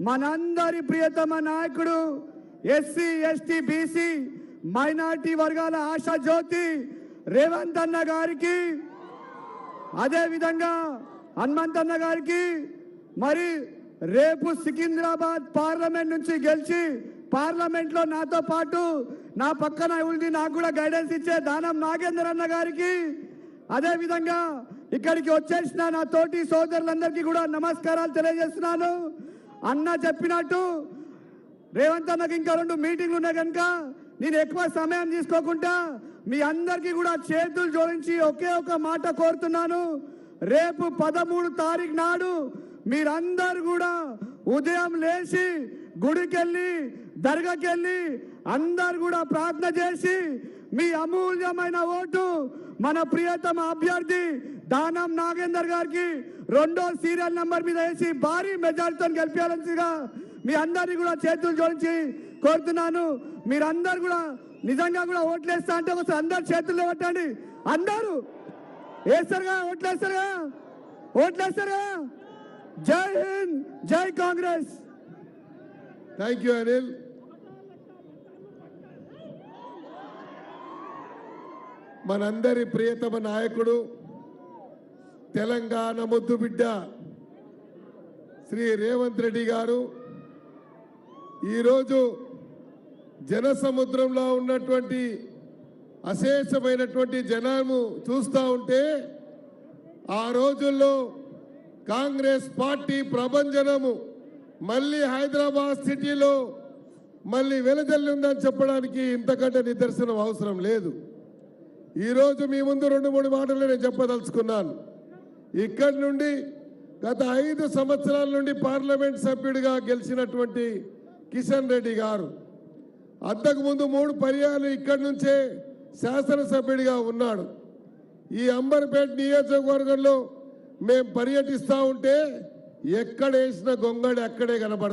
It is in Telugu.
మనందరి ప్రియతమ నాయకుడు ఎస్సీ ఎస్టీ బీసీ మైనారిటీ వర్గాల ఆశా జ్యోతి రేవంత్ అన్న గారికి, అదే విధంగా హనుమంత్ అన్న గారికి, మరి రేపు సికింద్రాబాద్ పార్లమెంట్ నుంచి గెలిచి పార్లమెంట్ లో నాతో పాటు నా పక్కన ఉండి నాకు కూడా గైడెన్స్ ఇచ్చే దానం నాగేందర్ అన్న గారికి, అదే విధంగా ఇక్కడికి వచ్చేసిన నా తోటి సోదరులందరికీ కూడా నమస్కారాలు తెలియజేస్తున్నాను. అన్న చెప్పినట్టు రేవంత్ అన్నకి ఇంకా 2 మీటింగ్లు ఉన్నాయి కనుక నేను ఎక్కువ సమయం తీసుకోకుండా మీ అందరికీ కూడా చేతులు జోడించి ఒకే ఒక మాట కోరుతున్నాను. రేపు 13 తారీఖు నాడు మీరందరూ కూడా ఉదయం లేచి గుడికెళ్ళి దర్గాకెళ్ళి అందరు కూడా ప్రార్థన చేసి మీ అమూల్యమైన ఓటు మన ప్రియతమ అభ్యర్థి దానం నాగేందర్ గారికి 2వ సీరియల్ నంబర్ మీద వేసి భారీ మెజారిటీతో గెలిపించాల్సిందిగా మీ అందరినీ కూడా చేతులు జోడించి కోరుతున్నాను. మీరందరూ కూడా నిజంగా కూడా ఓట్లేస్తా అంటే ఒకసారి అందరు చేతుల్లో పెట్టండి. అందరూ వేస్తారుగా, ఓట్లేస్తారుగా. జై హింద్, జై కాంగ్రెస్. Thank you Anil. మనందరి ప్రియతమ నాయకుడు తెలంగాణ ముద్దు బిడ్డ శ్రీ రేవంత్ రెడ్డి గారు ఈరోజు జనసముద్రంలో ఉన్నటువంటి అశేషమైనటువంటి జనము చూస్తూ ఉంటే ఆ రోజుల్లో కాంగ్రెస్ పార్టీ ప్రభంజనము మళ్ళీ హైదరాబాద్ సిటీలో మళ్ళీ వెలజల్లి ఉందని చెప్పడానికి ఇంతకంటే నిదర్శనం అవసరం లేదు. ఈరోజు మీ ముందు 2-3 మాటలు నేను చెప్పదలుచుకున్నాను. ఇక్కడి నుండి గత 5 సంవత్సరాల నుండి పార్లమెంట్ సభ్యుడిగా గెలిచినటువంటి కిషన్ రెడ్డి గారు అంతకుముందు 3 పర్యాలు ఇక్కడి నుంచే శాసనసభ్యుడిగా ఉన్నాడు. ఈ అంబర్పేట నియోజకవర్గంలో మేము పర్యటిస్తూ ఉంటే ఎక్కడ వేసిన గొంగడి అక్కడే కనబడుతుంది.